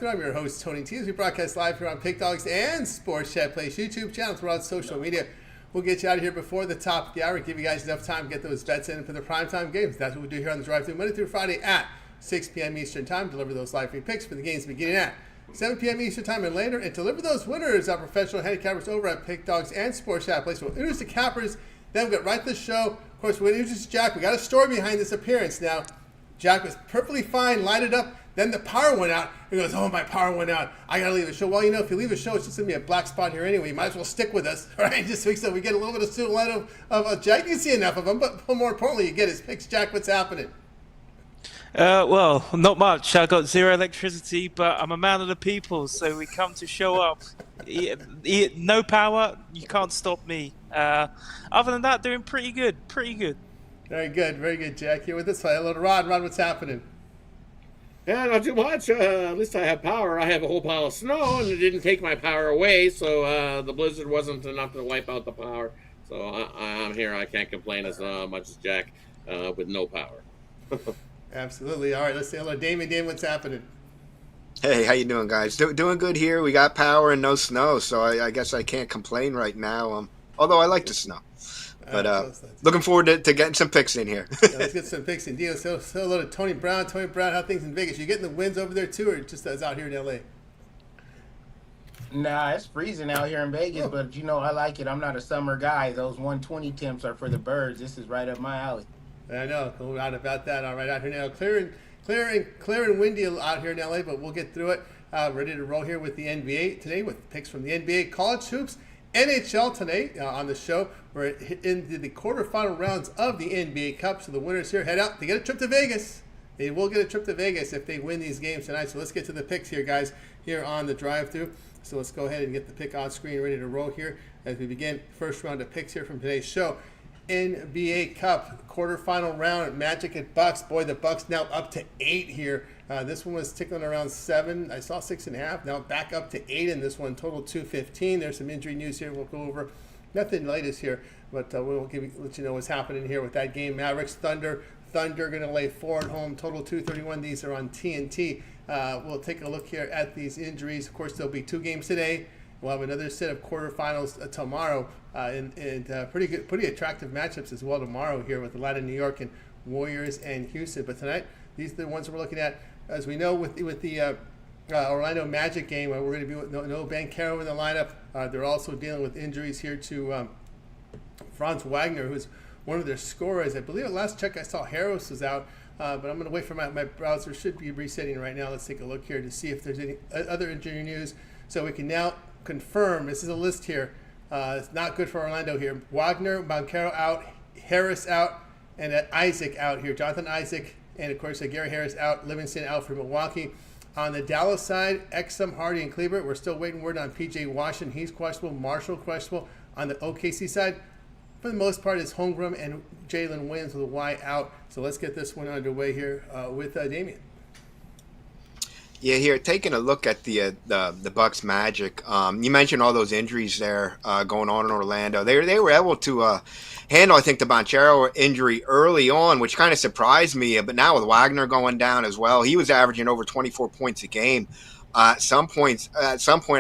I'm your host, Tony T. We broadcast live here on Pick Dogs and Sports Chat Place YouTube channel throughout social media. We'll get you out of here before the top of the hour, give you guys enough time to get those bets in for the primetime games. That's what we do here on the drive-thru Monday through Friday at 6 p.m. Eastern Time. Deliver those live free picks for the games beginning at 7 p.m. Eastern Time and later. And deliver those winners, our professional handicappers over at Pick Dogs and Sports Chat Place. We'll introduce the cappers, then we'll get right to the show. Of course, we'll introduce Jack. We got a story behind this appearance now. Jack was perfectly fine, lighted up. Then the power went out. He goes, oh, my power went out. I got to leave the show. Well, you know, if you leave the show, it's just going to be a black spot here anyway. You might as well stick with us, all right? Just so we get a little bit of student light of Jack. You can see enough of him, but more importantly, you get his picks. Jack, what's happening? Well, not much. I got zero electricity, but I'm a man of the people, so we come to show up. No power, you can't stop me. Other than that, doing pretty good. Very good, Jack. Here with us. Hello to Rod. Rod, what's happening? Yeah, not too much. At least I have power. I have a whole pile of snow, and it didn't take my power away, so the blizzard wasn't enough to wipe out the power. So I'm here. I can't complain as much as Jack with no power. Absolutely. All right, let's say hello to Damon. Damon, what's happening? Hey, how you doing, guys? Doing good here. We got power and no snow, so I guess I can't complain right now. Although I like the snow. But looking forward to getting some picks in here. Let's get some picks in. Deal. So hello to Tony Brown. Tony Brown, how things in Vegas? You getting the wins over there too, or just as out here in L.A.? Nah, it's freezing out here in Vegas, but you know I like it. I'm not a summer guy. Those 120 temps are for the birds. This is right up my alley. I know. No doubt about that. All right, out here now, clear and windy out here in LA, but we'll get through it. Ready to roll here with the NBA today with picks from the NBA, college hoops, NHL today on the show. We're into the quarterfinal rounds of the NBA Cup. So the winners here head out. They get a trip to Vegas. They will get a trip to Vegas if they win these games tonight. So let's get to the picks here, guys, here on the drive-thru. So let's go ahead and get the pick on screen ready to roll here as we begin first round of picks here from today's show. NBA Cup quarterfinal round, Magic at Bucks. Boy, the Bucks now up to 8 here. This one was tickling around 7. I saw 6.5. Now back up to 8 in this one. Total 215. There's some injury news here. We'll go over. Nothing latest here, but we'll let you know what's happening here with that game. Mavericks Thunder. Thunder going to lay 4 at home. Total 231. These are on TNT. We'll take a look here at these injuries. Of course, there'll be 2 games today. We'll have another set of quarterfinals tomorrow, and pretty attractive matchups as well tomorrow here with Atlanta, New York, and Warriors and Houston. But tonight, these are the ones we're looking at. As we know, with the Orlando Magic game, we're going to be with no Banchero in the lineup. They're also dealing with injuries here to Franz Wagner, who's one of their scorers. I believe at last check I saw Harris was out, but I'm going to wait for my browser. Should be resetting right now. Let's take a look here to see if there's any other injury news. So we can now confirm, this is a list here. It's not good for Orlando here. Wagner, Banchero out, Harris out, and Isaac out here. Jonathan Isaac, and of course Gary Harris out, Livingston out for Milwaukee. On the Dallas side, Exum, Hardy, and Kleber. We're still waiting word on P.J. Washington. He's questionable. Marshall questionable. On the OKC side, for the most part, it's Holmgren and Jalen Williams with a Y out. So let's get this one underway here with Damien. Yeah, here, taking a look at the Bucks Magic. You mentioned all those injuries there going on in Orlando. They were able to handle, I think, the Banchero injury early on, which kind of surprised me. But now with Wagner going down as well, he was averaging over 24 points a game. At some point, I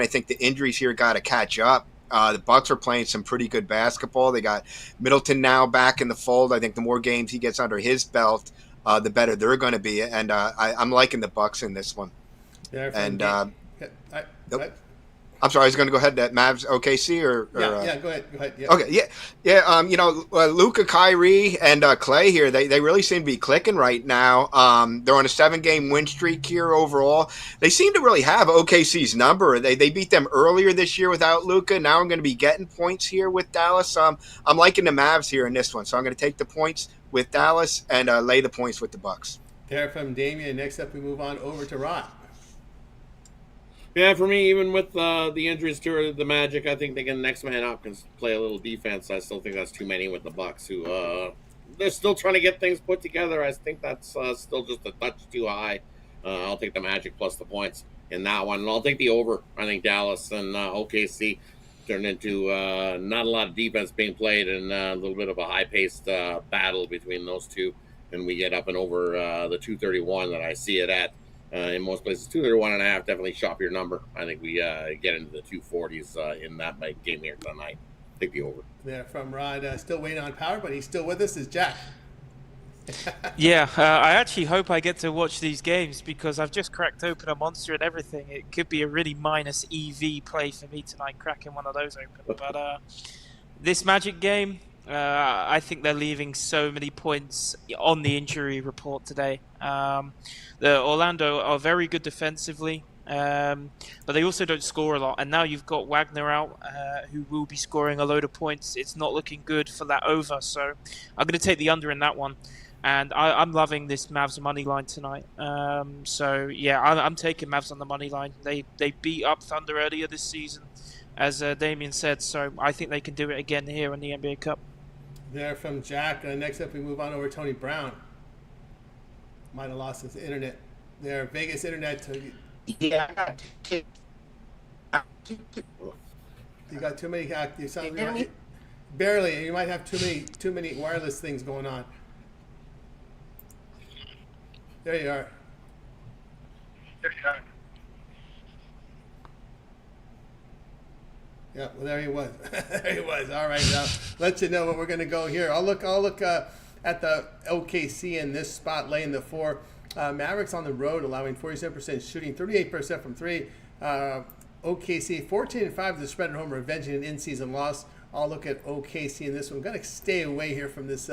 think the injuries here got to catch up. The Bucks are playing some pretty good basketball. They got Middleton now back in the fold. I think the more games he gets under his belt, the better they're going to be. And I'm liking the Bucks in this one. Yeah, and I'm sorry, I was going to go ahead at Mavs OKC or go ahead. Yeah. Okay, Luka, Kyrie, and Clay here. They really seem to be clicking right now. They're on a 7-game win streak here overall. They seem to really have OKC's number. They beat them earlier this year without Luka. Now I'm going to be getting points here with Dallas. I'm liking the Mavs here in this one, so I'm going to take the points with Dallas and lay the points with the Bucks. There from Damien. Next up, we move on over to Rod. Yeah, for me, even with the injuries to the Magic, I think they can next man up and play a little defense. I still think that's too many with the Bucks, who they're still trying to get things put together. I think that's still just a touch too high. I'll take the Magic plus the points in that one, and I'll take the over. I think Dallas and OKC turned into not a lot of defense being played and a little bit of a high-paced battle between those two, and we get up and over the 231 that I see it at. in most places. 231.5, definitely shop your number. I think we get into the 240s in that game here tonight. Take the over. There from Rod, still waiting on power, but he's still with us, is Jack. Yeah, I actually hope I get to watch these games because I've just cracked open a Monster and everything. It could be a really minus EV play for me tonight, cracking one of those open. But this Magic game, I think they're leaving so many points on the injury report today. The Orlando are very good defensively, but they also don't score a lot. And now you've got Wagner out, who will be scoring a load of points. It's not looking good for that over, so I'm going to take the under in that one. And I'm loving this Mavs money line tonight. So yeah, I'm taking Mavs on the money line. They beat up Thunder earlier this season, as Damien said. So I think they can do it again here in the NBA Cup. There from Jack. Next up, we move on over to Tony Brown. Might have lost his internet. There, Vegas internet. Yeah, I got You got too many. You sound Can you hear me? barely. You might have too many wireless things going on. There you are. Yeah, well, there he was. There he was. All right, now let you know what we're going to go here. I'll look at the OKC in this spot, laying the 4. Mavericks on the road, allowing 47% shooting, 38% from 3. OKC 14-5 the spread at home, revenging an in-season loss. I'll look at OKC in this one. I'm going to stay away here from this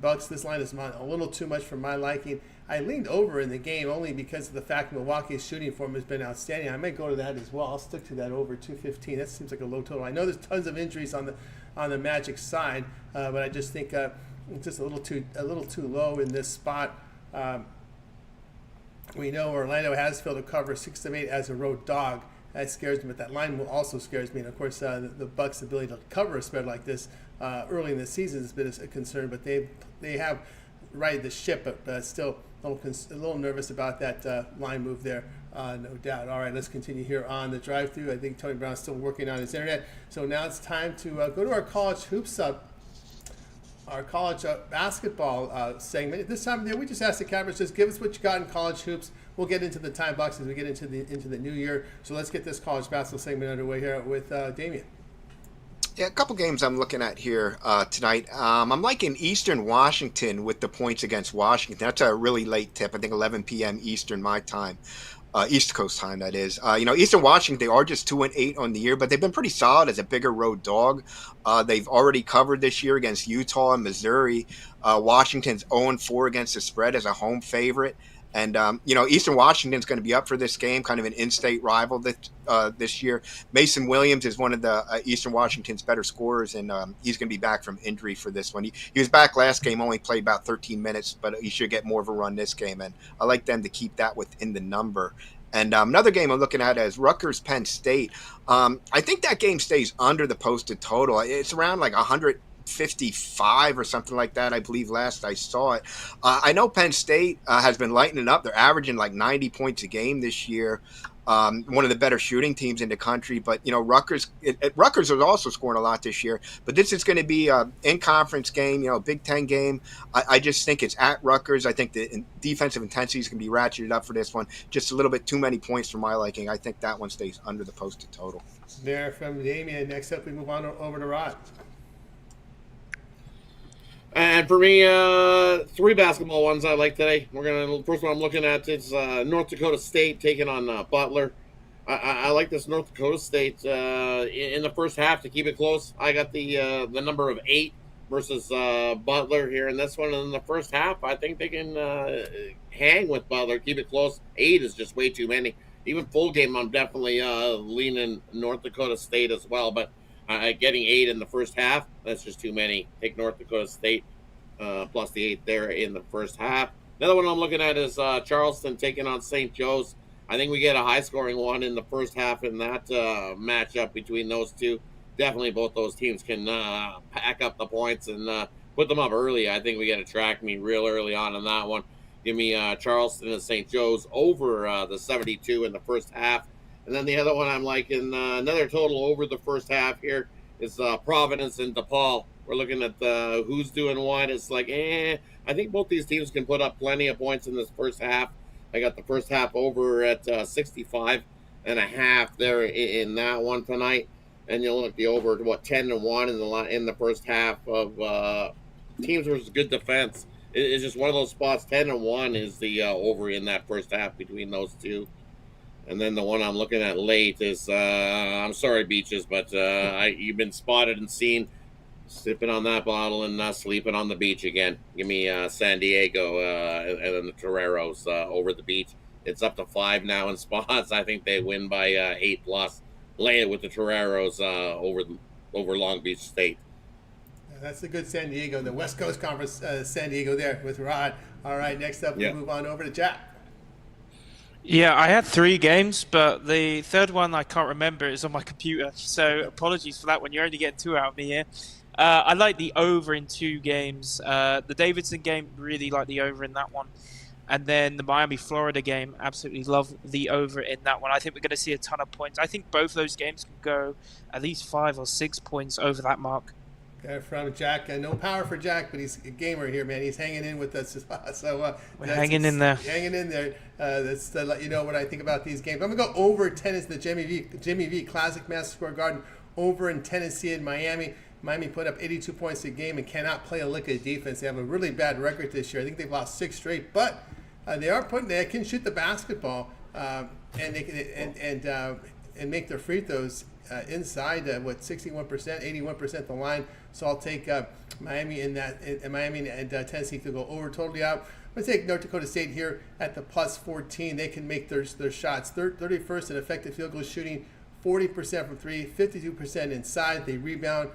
Bucks. This line is a little too much for my liking. I leaned over in the game only because of the fact Milwaukee's shooting form has been outstanding. I might go to that as well. I'll stick to that over 215. That seems like a low total. I know there's tons of injuries on the Magic side, but I just think it's just a little too low in this spot. We know Orlando has failed to cover 6 of 8 as a road dog. That scares me, but that line also scares me. And of course, the Bucks' ability to cover a spread like this early in the season has been a concern. But they have righted the ship, but still a little nervous about that line move there, no doubt. All right, let's continue here on the drive-through. I think Tony Brown's still working on his internet. So now it's time to go to our college hoops our college basketball segment. This time we just asked the cameras, just give us what you got in college hoops. We'll get into the time box as we get into the new year. So let's get this college basketball segment underway here with Damien. Yeah, a couple games I'm looking at here tonight. I'm liking Eastern Washington with the points against Washington. That's a really late tip. I think 11 p.m. Eastern my time. East Coast time, that is. Eastern Washington, they are just 2-8 on the year, but they've been pretty solid as a bigger road dog. They've already covered this year against Utah and Missouri. Washington's 0-4 against the spread as a home favorite. And, Eastern Washington's going to be up for this game, kind of an in-state rival this year. Mason Williams is one of the Eastern Washington's better scorers, and he's going to be back from injury for this one. He was back last game, only played about 13 minutes, but he should get more of a run this game, and I like them to keep that within the number. And another game I'm looking at is Rutgers-Penn State. I think that game stays under the posted total. It's around like 155 or something like that, I believe, last I saw it. I know Penn State has been lightening up. They're averaging like 90 points a game this year. One of the better shooting teams in the country. But, Rutgers was also scoring a lot this year. But this is going to be an in-conference game, Big Ten game. I just think it's at Rutgers. I think the defensive intensity is going to be ratcheted up for this one. Just a little bit too many points for my liking. I think that one stays under the posted total. There from Damien. Next up, we move on over to Rod. And for me, 3 basketball ones I like today. First one I'm looking at is North Dakota State taking on Butler. I like this North Dakota State in the first half to keep it close. I got the number of 8 versus Butler here in this one. In the first half, I think they can hang with Butler, keep it close. 8 is just way too many. Even full game, I'm definitely leaning North Dakota State as well, but getting 8 in the first half, that's just too many. Take North Dakota State plus the 8 there in the first half. Another one I'm looking at is Charleston taking on St. Joe's. I think we get a high-scoring one in the first half in that matchup between those two. Definitely both those teams can pack up the points and put them up early. I think we get a track meet real early on in that one. Give me Charleston and St. Joe's over the 72 in the first half. And then the other one I'm liking, another total over the first half here is Providence and DePaul. We're looking at who's doing what. It's like, I think both these teams can put up plenty of points in this first half. I got the first half over at 65.5 there in that one tonight. And you'll look the over to 10-1 in the first half of teams versus good defense. It's just one of those spots. 10-1 is the over in that first half between those two. And then the one I'm looking at late is I'm sorry, Beaches, but you've been spotted and seen sipping on that bottle and sleeping on the beach again. Give me San Diego and then the Toreros over the beach. It's up to 5 now in spots. I think they win by 8+. Lay it with the Toreros over Long Beach State. That's a good San Diego, the West Coast Conference, San Diego there with Rod. All right, next up, we move on over to Jack. Yeah, I had 3 games, but the third one I can't remember. It's on my computer, so apologies for that one. You're only getting 2 out of me here. I like the over in 2 games. The Davidson game, really like the over in that one. And then the Miami-Florida game, absolutely love the over in that one. I think we're going to see a ton of points. I think both those games can go at least 5 or 6 points over that mark. From Jack, no power for Jack, but he's a gamer here, man. He's hanging in with us. So we're hanging in there. Hanging in there. That's to let you know what I think about these games. I'm gonna go over tennis, the Jimmy V Classic Madison Square Garden, over in Tennessee and Miami. Miami put up 82 points a game and cannot play a lick of defense. They have a really bad record this year. I think they've lost 6 straight, but they can shoot the basketball and they can and make their free throws inside 61%, 81% the line. So I'll take Miami and Tennessee to go over totally out. I'm going to take North Dakota State here at the +14. They can make their shots. 31st in effective field goal shooting, 40% from 3, 52% inside. They rebound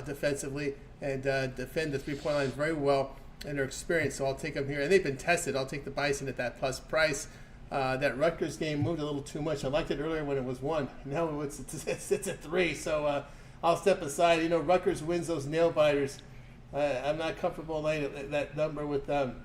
defensively and defend the 3-point line very well and their experience. So I'll take them here. And they've been tested. I'll take the Bison at that plus price. That Rutgers game moved a little too much. I liked it earlier when it was 1. Now it's at 3. So I'll step aside. You know, Rutgers wins those nail biters. I'm not comfortable laying that number with them.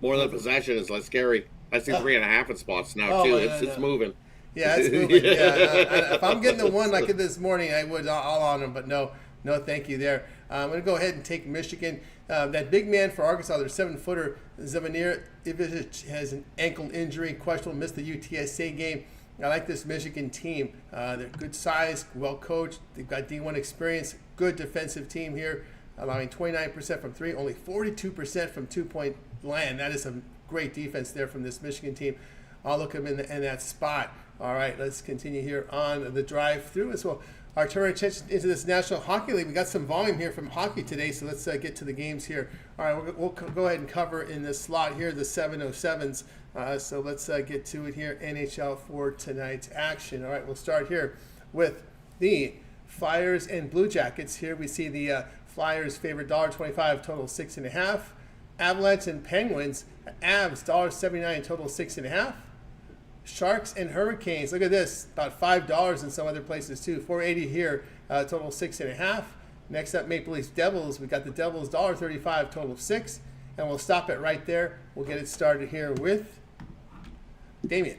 More than possession is less scary. I see 3.5 in spots now too. It's moving. Yeah, it's moving. Yeah, if I'm getting the 1 like this morning, I would all on them. But no, thank you there. I'm going to go ahead and take Michigan. That big man for Arkansas, their 7-footer, Zvonimir Ivicic, has an ankle injury, questionable, missed the UTSA game. I like this Michigan team. They're good size, well coached. They've got D1 experience, good defensive team here, allowing 29% from 3, only 42% from 2-point land. That is some great defense there from this Michigan team. I'll look them in that spot. All right, let's continue here on the drive-through as well. Our turn our attention into this National Hockey League. We got some volume here from hockey today, so let's get to the games here. All right, we'll go ahead and cover in this slot here the 707s. So let's get to it here. NHL for tonight's action. All right, we'll start here with the Flyers and Blue Jackets. Here we see the Flyers favorite $1.25, total 6.5. Avalanche and Penguins, Avs $1.79, total 6.5. Sharks and Hurricanes, look at this, about $5 in some other places too. $4.80 here, total 6.5. Next up, Maple Leafs Devils. We got the Devils $1.35, total of 6. And we'll stop it right there. We'll get it started here with Damien.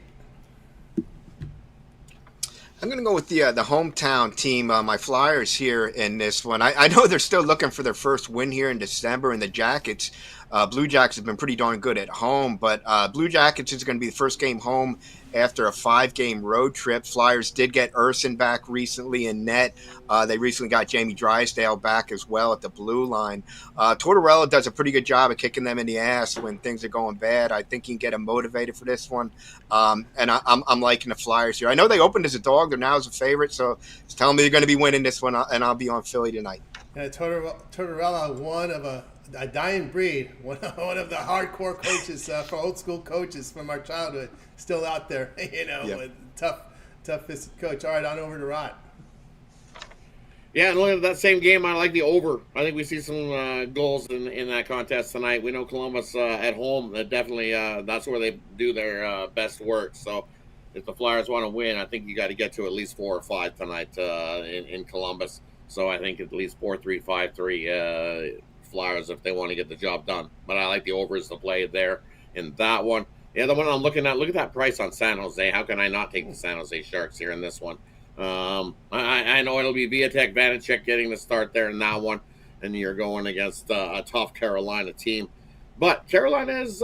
I'm going to go with the hometown team, my Flyers here in this one. I know they're still looking for their first win here in December, and the Jackets, Blue Jackets have been pretty darn good at home, but Blue Jackets is going to be the first game home after a 5-game road trip. Flyers did get Urson back recently in net. They recently got Jamie Drysdale back as well at the blue line. Tortorella does a pretty good job of kicking them in the ass when things are going bad. I think he can get them motivated for this one. And I'm liking the Flyers here. I know they opened as a dog. They're now as a favorite, so it's telling me they're going to be winning this one, and I'll be on Philly tonight. Tortorella, one of a dying breed, one of the hardcore coaches for old school coaches from our childhood, still out there, Yep. tough-fisted coach. All right, on over to Rod. Yeah, and looking at that same game, I like the over. I think we see some goals in that contest tonight. We know Columbus at home, definitely that's where they do their best work. So if the Flyers want to win, I think you got to get to at least 4 or 5 tonight in Columbus. So I think at least 4-3, 5-3 Flyers if they want to get the job done. But I like the overs to play there in that one. The other one I'm looking at, look at that price on San Jose. How can I not take the San Jose Sharks here in this one? I know it'll be Viatek Vanacek getting the start there in that one, and you're going against a tough Carolina team. But Carolina is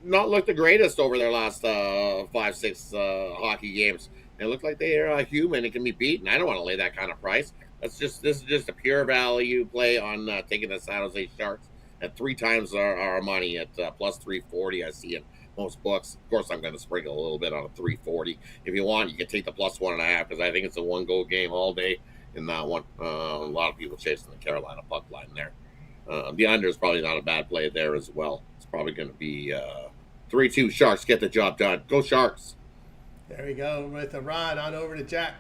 not looked the greatest over their last 5-6 hockey games. They look like they are human and can be beaten. I don't want to lay that kind of price. This is just a pure value play on taking the San Jose Sharks at 3 times our money at plus 340. I see in most books. Of course, I'm going to sprinkle a little bit on a 340. If you want, you can take the plus 1.5 because I think it's a 1-goal game all day in that one. A lot of people chasing the Carolina puck line there. The under is probably not a bad play there as well. It's probably going to be 3-2 Sharks. Get the job done. Go Sharks. There we go with a Rod on over to Jack.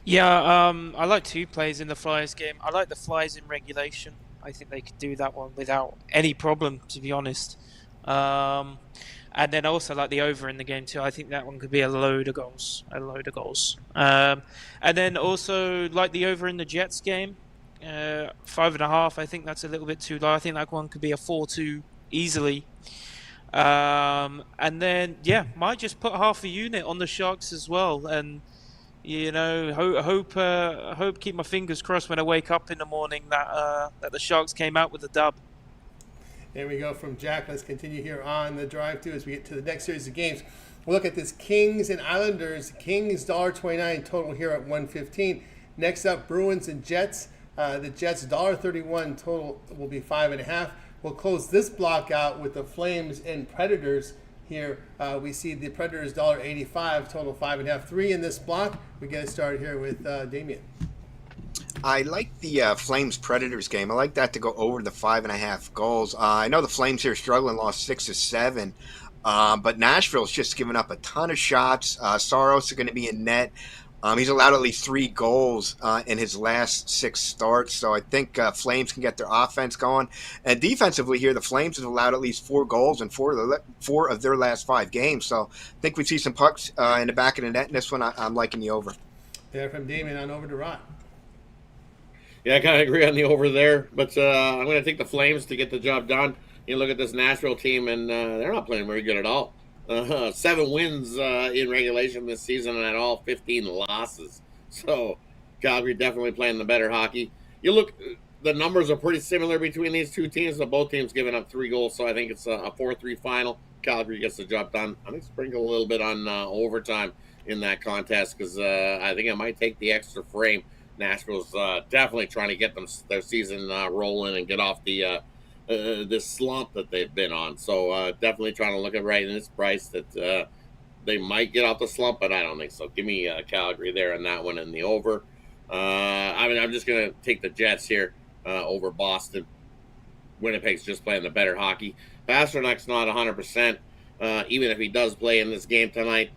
Yeah, I like 2 plays in the Flyers game. I like the Flyers in regulation. I think they could do that one without any problem, to be honest. And then also like the over in the game too. I think that one could be a load of goals. And then also like the over in the Jets game, 5.5. I think that's a little bit too low. I think that one could be a 4-2 easily. And then might just put half a unit on the Sharks as well. And hope keep my fingers crossed when I wake up in the morning that the Sharks came out with a dub. There we go from Jack. Let's continue here on the drive through as we get to the next series of games. We'll look at this Kings and Islanders. Kings $1.29 total here at 115. Next up, Bruins and Jets. The Jets $1.31 total will be 5.5. We'll close this block out with the Flames and Predators. Here we see the Predators $1.85 total 5.5. 3 in this block. We get it started here with Damien. I like the Flames Predators game. I like that to go over the 5.5 goals. I know the Flames here struggling, lost 6 of 7, but Nashville's just given up a ton of shots. Saros is going to be in net. He's allowed at least 3 goals in his last 6 starts, so I think Flames can get their offense going. And defensively here, the Flames have allowed at least 4 goals in 4 of their last 5 games. So I think we see some pucks in the back of the net in this one. I'm liking the over. There from Damon on over to Rod. Yeah, I kind of agree on the over there, but I'm going to take the Flames to get the job done. You look at this Nashville team, and they're not playing very good at all. 7 wins in regulation this season, and at all 15 losses. So Calgary definitely playing the better hockey. You look, the numbers are pretty similar between these 2 teams. Both teams giving up 3 goals, so I think it's a 4-3 final. Calgary gets the job done. I'm going to sprinkle a little bit on overtime in that contest because I think I might take the extra frame. Nashville's definitely trying to get their season rolling and get off the this slump that they've been on. So definitely trying to look at right in this price that they might get off the slump, but I don't think so. Give me Calgary there on that one and the over. I'm just going to take the Jets here over Boston. Winnipeg's just playing the better hockey. Pasternak's not 100%, even if he does play in this game tonight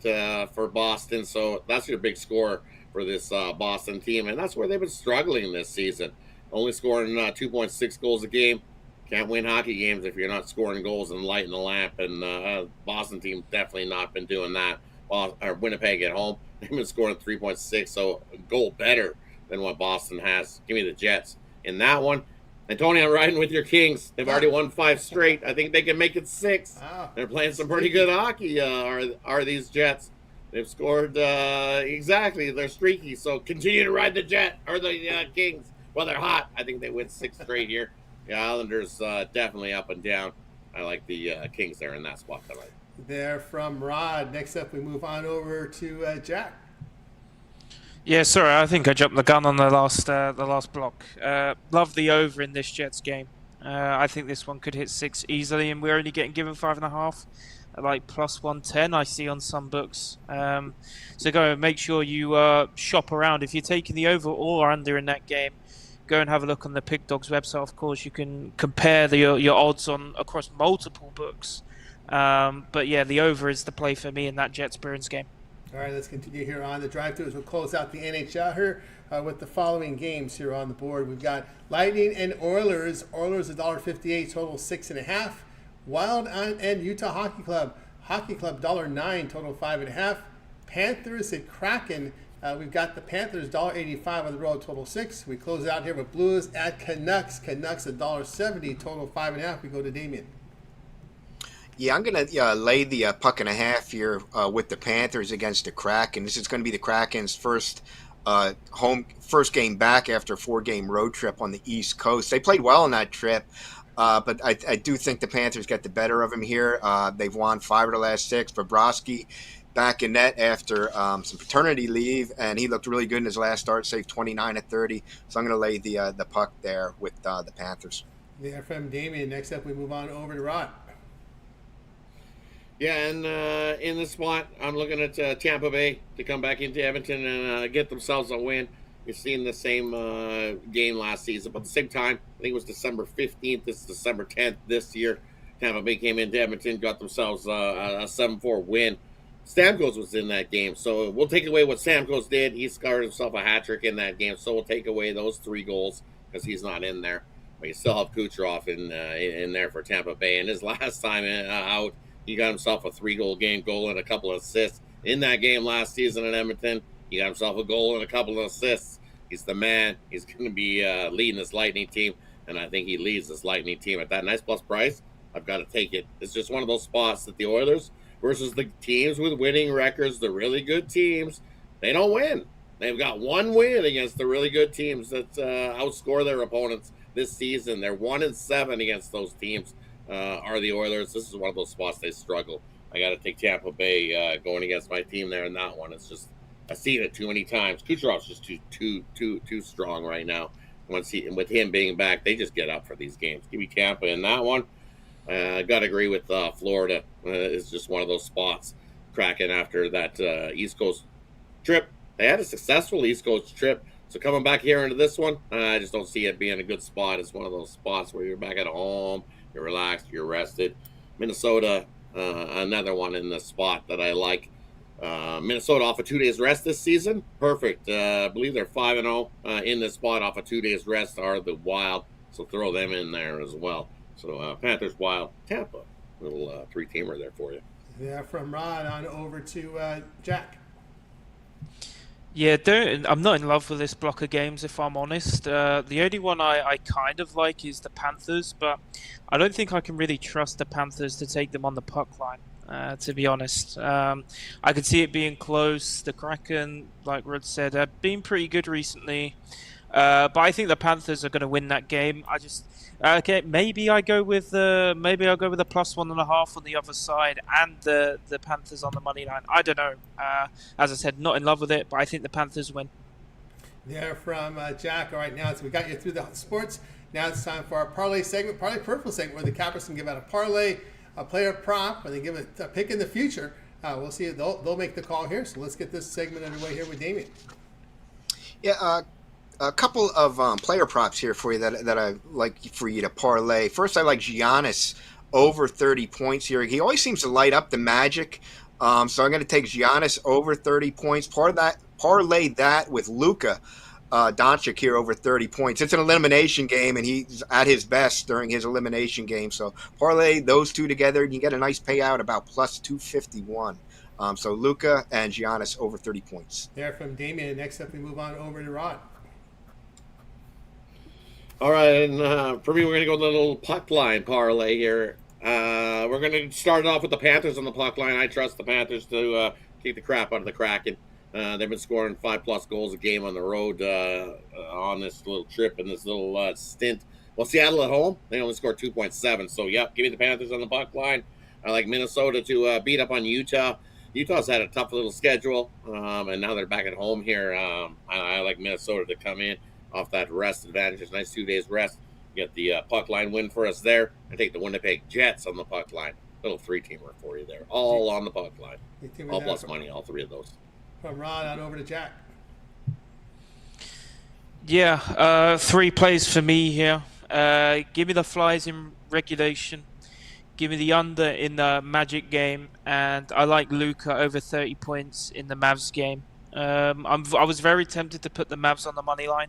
for Boston. So that's your big score for this Boston team, and that's where they've been struggling this season. Only scoring 2.6 goals a game. Can't win hockey games if you're not scoring goals and lighting the lamp, and Boston team definitely not been doing that. Or Winnipeg at home, they've been scoring 3.6, so a goal better than what Boston has. Give me the Jets in that one. And Tony, I'm riding with your Kings. They've already won 5 straight. I think they can make it 6. Wow. They're playing some pretty good hockey, are these Jets. They've scored exactly. They're streaky, so continue to ride the Kings. Well, they're hot. I think they win 6 straight here. The Islanders definitely up and down. I like the Kings there in that spot tonight. There from Rod. Next up, we move on over to Jack. Yeah, sorry, I think I jumped the gun on the last block. Love the over in this Jets game. I think this one could hit 6 easily, and we're only getting given 5.5. Like plus 110 I see on some books. So go and make sure you shop around. If you're taking the over or under in that game, go and have a look on the Pig Dogs website. Of course, you can compare your odds on across multiple books. But yeah, the over is the play for me in that Jets Bruins game. All right, let's continue here on the drive-thru as we'll close out the NHL here with the following games here on the board. We've got Lightning and Oilers. Oilers $1.58 total 6.5. Wild and Utah Hockey Club $1.09 total 5.5. Panthers at Kraken. We've got the Panthers $1.85 on the road total 6. We close it out here with Blues at Canucks. Canucks $1.70 total 5.5. We go to Damien. Yeah, I'm going to lay the 1.5 here with the Panthers against the Kraken. This is going to be the Kraken's first game back after a 4-game road trip on the East Coast. They played well on that trip. But I do think the Panthers get the better of him here. They've won 5 of the last 6. Bobrovsky back in net after some paternity leave, and he looked really good in his last start, saved 29 at 30. So I'm going to lay the puck there with the Panthers. There from Damien. Next up, we move on over to Rod. Yeah, and in the spot, I'm looking at Tampa Bay to come back into Edmonton and get themselves a win. You're seeing the same game last season, but at the same time, I think it was December 15th. This is December 10th this year. Tampa Bay came into Edmonton, got themselves a 7-4 win. Stamkos was in that game, so we'll take away what Stamkos did. He scored himself a hat trick in that game, so we'll take away those 3 goals because he's not in there. But you still have Kucherov in there for Tampa Bay, and his last time out, he got himself a 3-goal game, goal and a couple of assists in that game last season in Edmonton. He got himself a goal and a couple of assists. He's the man. He's going to be leading this Lightning team, and I think he leads this Lightning team at that nice plus price. I've got to take it. It's just one of those spots that the Oilers versus the teams with winning records, the really good teams, they don't win. They've got 1 win against the really good teams that outscore their opponents this season. They're 1-7 against those teams. Are the Oilers. This is one of those spots they struggle. I got to take Tampa Bay going against my team there in that one. It's just I've seen it too many times. Kucherov's just too strong right now. With him being back, they just get up for these games. Give me Tampa in that one. I got to agree with Florida. It's just one of those spots. Kraken after that East Coast trip. They had a successful East Coast trip. So coming back here into this one, I just don't see it being a good spot. It's one of those spots where you're back at home. You're relaxed, you're rested. Minnesota, another one in the spot that I like. Minnesota off of 2 days rest this season. Perfect. I believe they're 5-0 in this spot off of 2 days rest are the Wild. So throw them in there as well. So Panthers, Wild, Tampa. Little 3-teamer there for you. Yeah, from Rod on over to Jack. Yeah, I'm not in love with this block of games, if I'm honest. The only one I kind of like is the Panthers, but I don't think I can really trust the Panthers to take them on the puck line, to be honest. I could see it being close. The Kraken, like Rod said, have been pretty good recently. But I think the Panthers are going to win that game. Maybe I'll go with the +1.5 on the other side and the Panthers on the money line. I don't know. As I said, not in love with it, but I think the Panthers win. There from Jack. All right, now so we got you through the sports. Now it's time for our parlay segment, parlay peripheral segment, where the cappers can give out a parlay, a player prop, and they give a pick in the future. We'll see. They'll make the call here. So let's get this segment underway here with Damien. Yeah. A couple of player props here for you that I like for you to parlay. First, I like Giannis over 30 points here. He always seems to light up the Magic, so I'm going to take Giannis over 30 points. Parlay that with Luka Doncic here over 30 points. It's an elimination game, and he's at his best during his elimination game. So parlay those two together, and you get a nice payout about +251. So Luka and Giannis over 30 points. There from Damien. Next up, we move on over to Rod. All right, and for me, we're going to go with a little puck line parlay here. We're going to start off with the Panthers on the puck line. I trust the Panthers to kick the crap out of the Kraken. They've been scoring 5+ goals a game on the road on this little trip and this little stint. Well, Seattle at home, they only scored 2.7. So, yep, give me the Panthers on the puck line. I like Minnesota to beat up on Utah. Utah's had a tough little schedule, and now they're back at home here. I like Minnesota to come in off that rest advantage. It's a nice 2 days rest. Get the puck line win for us there. I take the Winnipeg Jets on the puck line. Little 3-teamer for you there. All on the puck line. All plus money, all 3 of those. From Rod on over to Jack. Yeah, 3 plays for me here. Give me the Flyers in regulation. Give me the under in the Magic game. And I like Luka over 30 points in the Mavs game. I was very tempted to put the Mavs on the money line.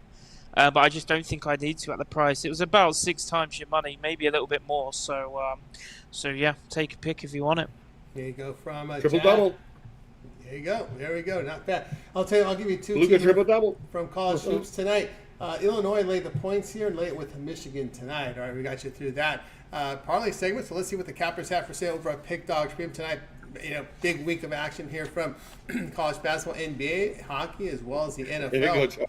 But I just don't think I need to at the price. It was about 6 times your money, maybe a little bit more. So yeah, take a pick if you want it. There you go from triple Jack. double. There you go. There we go. Not bad. I'll give you 2 Luka triple double from college hoops tonight. Illinois laid the points here and lay it with Michigan tonight. All right, we got you through that parlay segment. So let's see what the cappers have for sale over at Pick Dog Stream tonight. Big week of action here from college basketball, NBA, hockey, as well as the NFL. Here you go, Joe.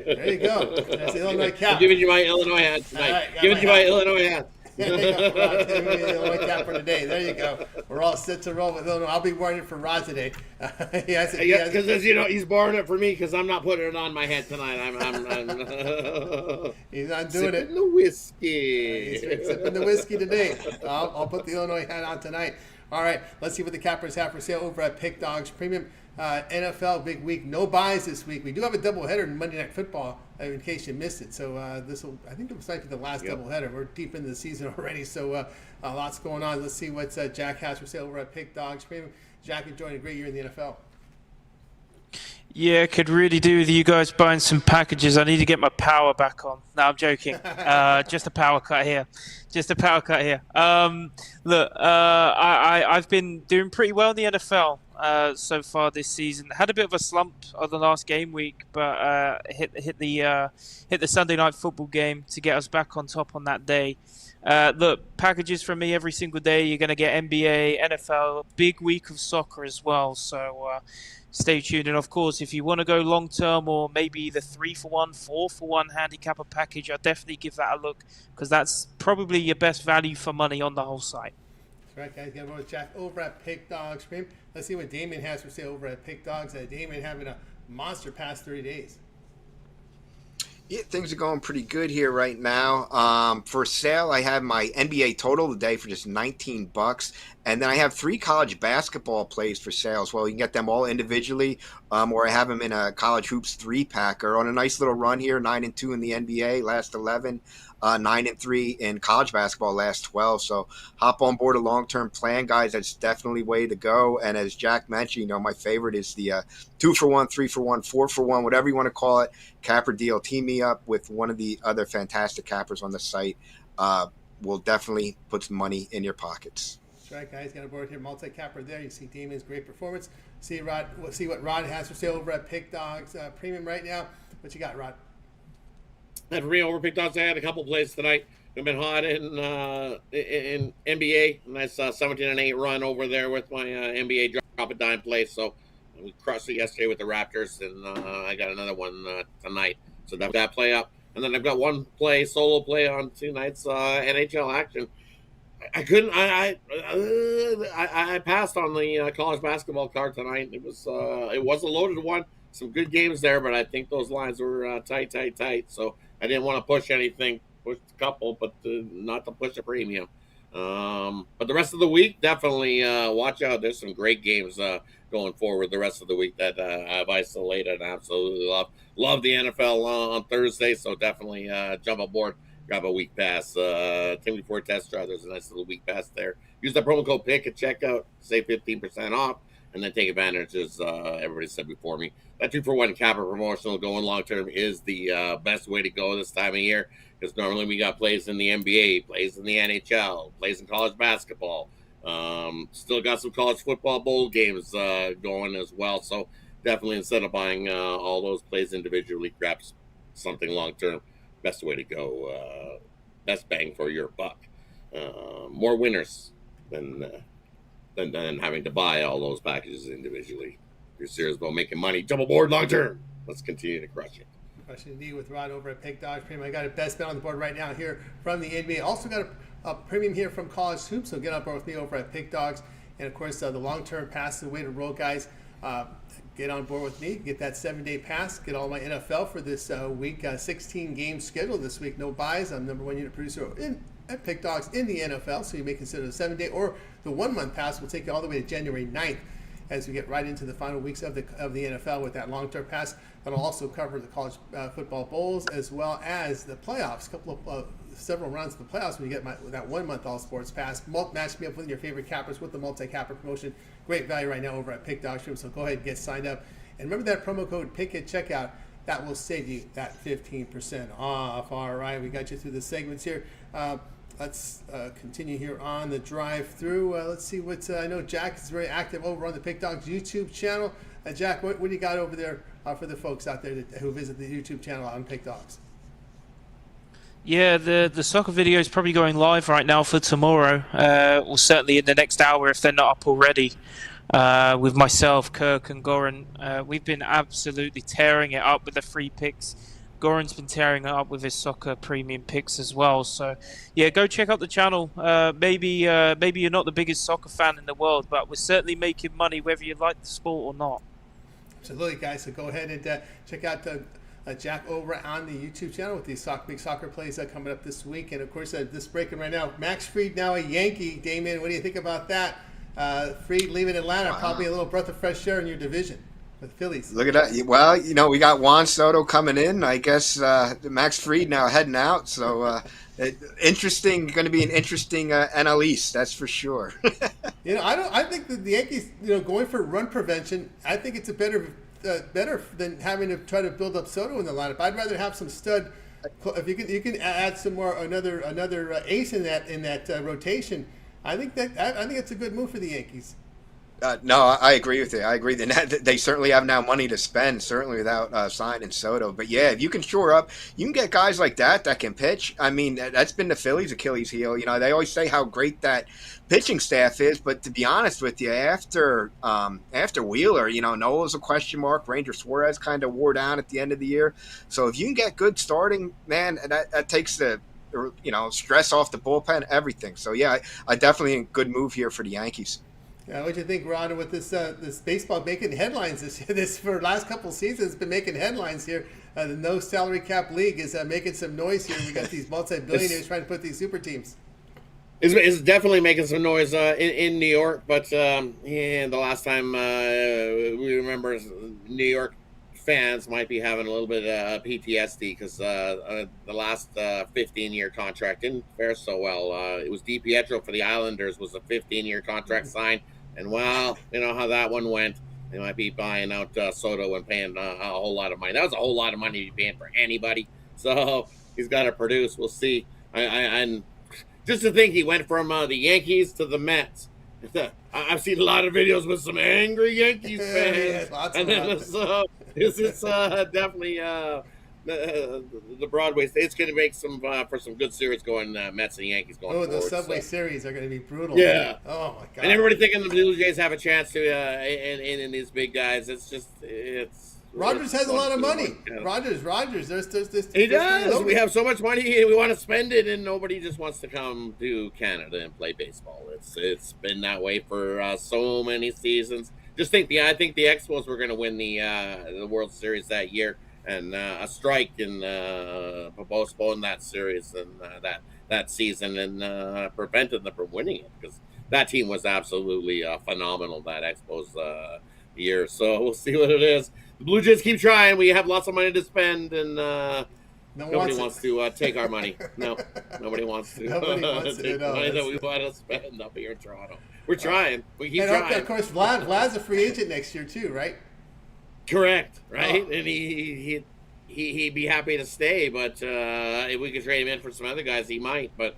There you go. That's the Illinois cap. I'm giving you my Illinois hat tonight. Right, Giving you my Illinois hat. There you go, Rod. Giving me the Illinois cap for today. There you go. We're all set to roll with Illinois. I'll be wearing it for Rod today. Yeah, because as you know, he's borrowing it for me because I'm not putting it on my head tonight. I'm He's not doing it. the whiskey. He's sipping the whiskey today. I'll put the Illinois hat on tonight. All right, let's see what the cappers have for sale over at Pick Dogs Premium. NFL big week, no buys this week. We do have a doubleheader in Monday Night Football in case you missed it. So I think this might be the last doubleheader. We're deep into the season already, so lots going on. Let's see what Jack has for sale over at Pick Dogs Premium. Jack, enjoying a great year in the NFL. Yeah, could really do with you guys buying some packages. I need to get my power back on. No, I'm joking. Just a power cut here. Look, I've been doing pretty well in the NFL so far this season. Had a bit of a slump on the last game week, but hit the Sunday night football game to get us back on top on that day. Look, packages from me every single day. You're going to get NBA, NFL, big week of soccer as well. So stay tuned. And of course, if you want to go long term or maybe the 3-for-1, 4-for-1 handicapper package, I'll definitely give that a look because that's probably your best value for money on the whole site. That's right, guys. Got to with Jack over at Pick Dogs Premium. Let's see what Damon has for sale over at Pick Dogs. Damon having a monster past 30 days. Yeah, things are going pretty good here right now. For sale, I have my NBA total today for just $19, and then I have 3 college basketball plays for sale as well. You can get them all individually, or I have them in a college hoops 3-packer on a nice little run here. 9-2 in the NBA last 11, 9-3 in college basketball last 12. So hop on board a long-term plan, guys. That's definitely way to go. And as Jack mentioned, my favorite is the 2-for-1, 3-for-1, 4-for-1, whatever you want to call it, capper deal. Team me up with one of the other fantastic cappers on the site. Will definitely put some money in your pockets. That's right, guys. Got a board here, multi-capper there. You see Damon's great performance. See what Rod has for sale over at Pick Dogs Premium right now. What you got, Rod? At Rio over Pick Dogs, I had a couple plays tonight. We've been hot in NBA. Nice 17-8 run over there with my NBA drop a dime play. So we crushed it yesterday with the Raptors, and I got another one tonight. So that play up. And then I've got one solo play on 2 nights NHL action. I couldn't. I passed on the college basketball card tonight. It was a loaded one. Some good games there, but I think those lines were tight. So I didn't want to push anything. Pushed a couple, but not to push a premium. But the rest of the week, definitely watch out. There's some great games going forward the rest of the week that I've isolated and absolutely love the NFL on Thursday. So definitely jump aboard. Grab a week pass. 10 before test drive. There's a nice little week pass there. Use the promo code PICK at checkout. Save 15% off. And then take advantage, as everybody said before me. That 2-for-1 capper promotional going long term is the best way to go this time of year. Because normally we got plays in the NBA, plays in the NHL, plays in college basketball. Still got some college football bowl games going as well. So definitely, instead of buying all those plays individually, grab something long term. Best way to go. Best bang for your buck. More winners than having to buy all those packages individually. If you're serious about making money, jump aboard long term. Let's continue to crush it. Crushing indeed with Rod over at Pick Dogs Premium. I got a best bet on the board right now here from the NBA. Also got a premium here from College Hoops, so get on board with me over at Pick Dogs. And of course, the long-term pass is the way to roll, guys. Get on board with me. Get that 7-day pass. Get all my NFL for this week. 16 games scheduled this week. No buys. I'm number 1 unit producer at Pick Dogs in the NFL, so you may consider the 7-day or the 1-month pass. Will take you all the way to January 9th as we get right into the final weeks of the NFL with that long-term pass. That'll also cover the college football bowls as well as the playoffs. Several rounds of the playoffs when you get that 1-month all sports pass. Match me up with your favorite cappers with the multi-capper promotion. Great value right now over at Pick Dogs Premium, so go ahead and get signed up. And remember that promo code PICK at checkout. That will save you that 15% off. All right, we got you through the segments here. Let's continue here on the drive through. Let's see what I know. Jack is very active over on the Pick Dogs YouTube channel. Jack, what do you got over there for the folks out there who visit the YouTube channel on Pick Dogs? Yeah, the soccer video is probably going live right now for tomorrow, or certainly in the next hour if they're not up already. With myself, Kirk, and Goran, we've been absolutely tearing it up with the free picks. Goran's been tearing it up with his soccer premium picks as well. So, yeah, go check out the channel. Maybe you're not the biggest soccer fan in the world, but we're certainly making money whether you like the sport or not. Absolutely, guys. So go ahead and check out Jack over on the YouTube channel with these big soccer plays coming up this week. And, of course, this breaking right now, Max Fried now a Yankee. Damon, what do you think about that? Fried leaving Atlanta, probably a little breath of fresh air in your division with the Phillies. Look at that. Well, we got Juan Soto coming in. I guess Max Fried now heading out. So interesting. Going to be an interesting NL East, that's for sure. I think that the Yankees, going for run prevention, I think it's a better than having to try to build up Soto in the lineup. I'd rather have some stud. If you can add some more another ace in that rotation. I think it's a good move for the Yankees. No, I agree with you. I agree that they certainly have now money to spend, certainly without signing Soto. But yeah, if you can shore up, you can get guys like that can pitch. I mean, that's been the Phillies' Achilles heel. They always say how great that pitching staff is, but to be honest with you, after Wheeler, Nola's a question mark. Ranger Suarez kind of wore down at the end of the year. So if you can get good starting, man, that takes the stress off the bullpen, everything. So yeah, I definitely a good move here for the Yankees. Yeah, what do you think, Ron, with this baseball making headlines this for the last couple of seasons? It's been making headlines here. The no salary cap league is making some noise here. We got these multi-billionaires trying to put these super teams. It's definitely making some noise in New York, but the last time we remember New York fans might be having a little bit of PTSD because the last 15-year contract didn't fare so well. It was DiPietro for the Islanders was a 15-year contract signed, and well, you know how that one went. They might be buying out Soto and paying a whole lot of money. That was a whole lot of money to be paying for anybody. So he's got to produce. We'll see. And just to think he went from the Yankees to the Mets. I've seen a lot of videos with some angry Yankees fans. And then it's definitely the Broadway. It's going to make for some good series going Mets and Yankees going forward. Oh, the Subway series are going to be brutal. Yeah. Oh my God. And everybody thinking the Blue Jays have a chance to in these big guys. It's Rogers has a lot of money. Rogers. There's this. He does. We have so much money, we want to spend it, and nobody just wants to come to Canada and play baseball. It's been that way for so many seasons. I think the Expos were going to win the World Series that year, and a strike and postponed that series and that season and prevented them from winning it because that team was absolutely phenomenal that Expos year. So we'll see what it is. The Blue Jays keep trying. We have lots of money to spend, and nobody wants to take our money. No, nobody wants to take the money that we want to spend up here in Toronto. We're trying. We keep trying. Of course, Vlad's a free agent next year too, right? Correct. Right, and he'd be happy to stay, but if we could trade him in for some other guys, he might. But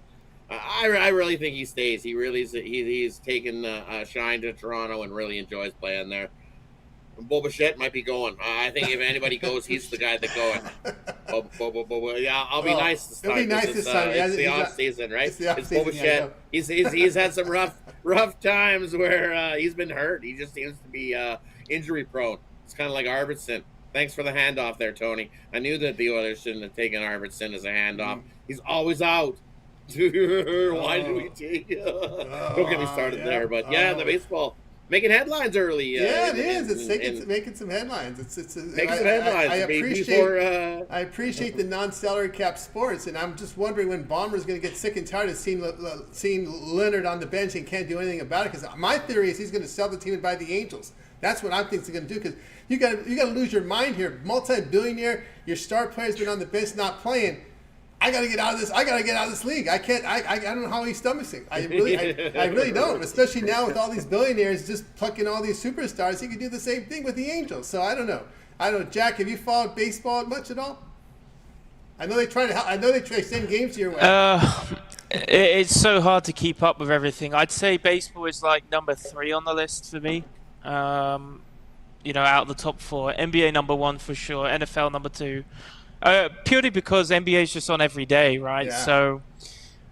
I really think he stays. He really he's taken a shine to Toronto and really enjoys playing there. Bobichette might be going. I think if anybody goes, he's the guy that's going. Yeah, I'll be nice this time. It'll be nice this time. It's the off season, right? It's Bobichette. He's had some rough times where he's been hurt. He just seems to be injury prone. It's kind of like Arvidsson. Thanks for the handoff there, Tony. I knew that the Oilers shouldn't have taken Arvidsson as a handoff. He's always out. Why did we take? Don't get me started there. But yeah, the baseball. Making headlines early. Yeah, it is. It's making some headlines. It's making some headlines. I appreciate the non-salary cap sports, and I'm just wondering when Bomber's going to get sick and tired of seeing Leonard on the bench and can't do anything about it. Because my theory is he's going to sell the team and buy the Angels. That's what I think he's going to do. Because you got to lose your mind here. Multi-billionaire, your star player's been on the bench not playing. I gotta get out of this. I gotta get out of this league. I can't. I don't know how he stomachs it. I really don't. Especially now with all these billionaires just plucking all these superstars, he could do the same thing with the Angels. So I don't know. Jack, have you followed baseball much at all? I know they try to send games to your way. It's so hard to keep up with everything. I'd say baseball is like number 3 on the list for me. Out of the top 4, NBA number 1 for sure, NFL number 2. Purely because NBA is just on every day, right? Yeah. So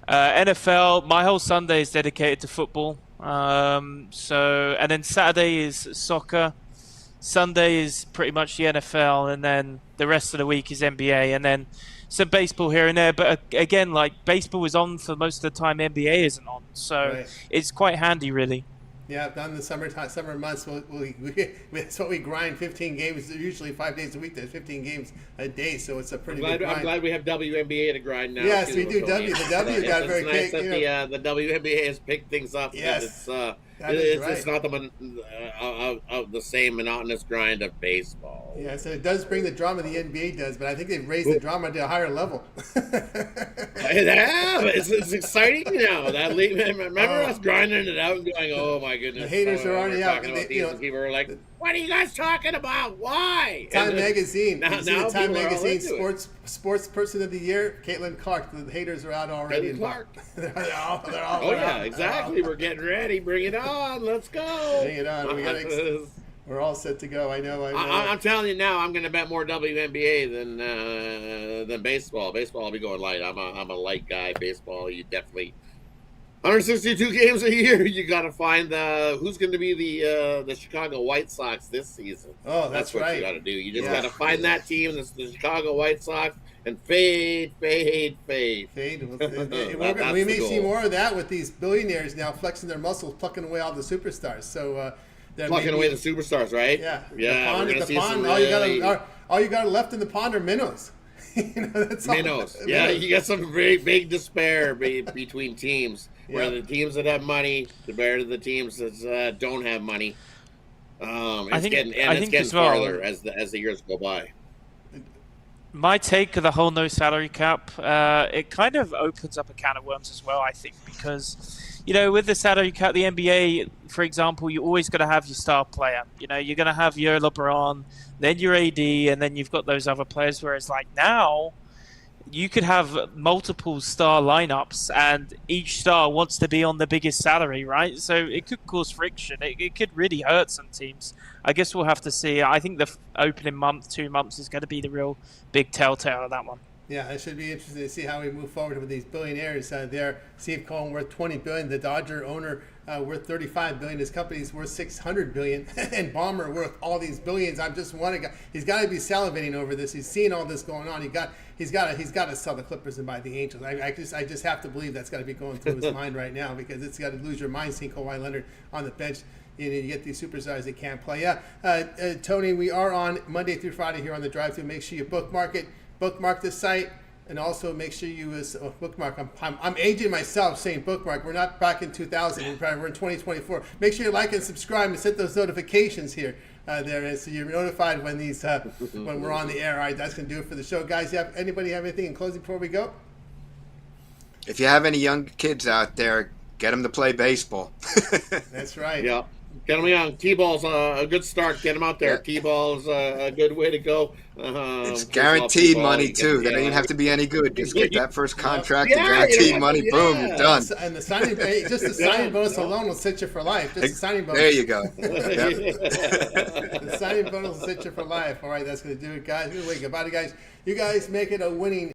NFL, my whole Sunday is dedicated to football. And then Saturday is soccer. Sunday is pretty much the NFL, and then the rest of the week is NBA, and then some baseball here and there. But again, like baseball is on for most of the time, NBA isn't on, so it's quite handy, really. Yeah, down in the summer months, that's what we grind. 15 games, usually 5 days a week. There's 15 games a day, so it's a pretty big grind. I'm glad we have WNBA to grind now. Yes, too, we do. The W got very nice cake. that the WNBA has picked things up. Yes, it's not the same monotonous grind of baseball. Yeah, so it does bring the drama the NBA does, but I think they've raised the drama to a higher level. It's exciting now. That league, remember us grinding it out and going, "Oh my goodness!" The haters are already out. People are like, "What are you guys talking about? Why?" Time Magazine. Now the Time Magazine sports person of the year, Caitlin Clark. The haters are out already. Caitlin Clark. they're all oh yeah, exactly. We're getting ready. Bring it on. Let's go. Bring it on. We're all set to go. I know. I'm telling you now, I'm going to bet more WNBA than baseball. Baseball, I'll be going light. I'm a light guy. Baseball, you definitely 162 games a year. You got to find who's going to be the Chicago White Sox this season. Oh, that's what right. You got to do. You just got to find that team. That's the Chicago White Sox. And fade. We may see more of that with these billionaires now flexing their muscles, plucking away all the superstars. So. Plucking away the superstars, right? Yeah. The pond. All you got left in the pond are minnows. That's minnows. Yeah, you got some very big despair between teams. Where the teams that have money, compared to the teams that don't have money. It's getting farther as the years go by. My take of the whole no salary cap, it kind of opens up a can of worms as well, I think, because, with the salary cap, the NBA, for example, you always got to have your star player. You're going to have your LeBron, then your AD, and then you've got those other players, whereas like now, you could have multiple star lineups, and each star wants to be on the biggest salary, right? So it could cause friction. It could really hurt some teams. I guess we'll have to see. I think the opening 2 months is going to be the real big telltale of that one. Yeah, it should be interesting to see how we move forward with these billionaires there. Steve Cohen worth $20 billion, the Dodger owner worth $35 billion, his company's worth $600 billion, and Ballmer worth all these billions. I'm just one guy. He's got to be salivating over this. He's seeing all this going on. He's got to sell the Clippers and buy the Angels. I just have to believe that's got to be going through his mind right now, because it's got to lose your mind seeing Kawhi Leonard on the bench. You get these superstars that can't play. Tony, we are on Monday through Friday here on the Drive-Thru. Make sure you bookmark the site, and also make sure you bookmark. I'm aging myself saying bookmark. We're not back in 2000. We're in 2024. Make sure you like and subscribe and set those notifications here. There, so you're notified when when we're on the air. All right, that's gonna do it for the show, guys. Anybody have anything in closing before we go? If you have any young kids out there, get them to play baseball. That's right. Yeah. Get them young. T-ball's a good start. Get them out there. T-ball's a good way to go. It's guaranteed money, too. They don't even have to be any good. Just get that first contract and guaranteed money. Boom, you're done. And the signing bonus alone will sit you for life. Just the signing bonus. There you go. The signing bonus will sit you for life. All right, that's going to do it, guys. Goodbye, guys. You guys make it a winning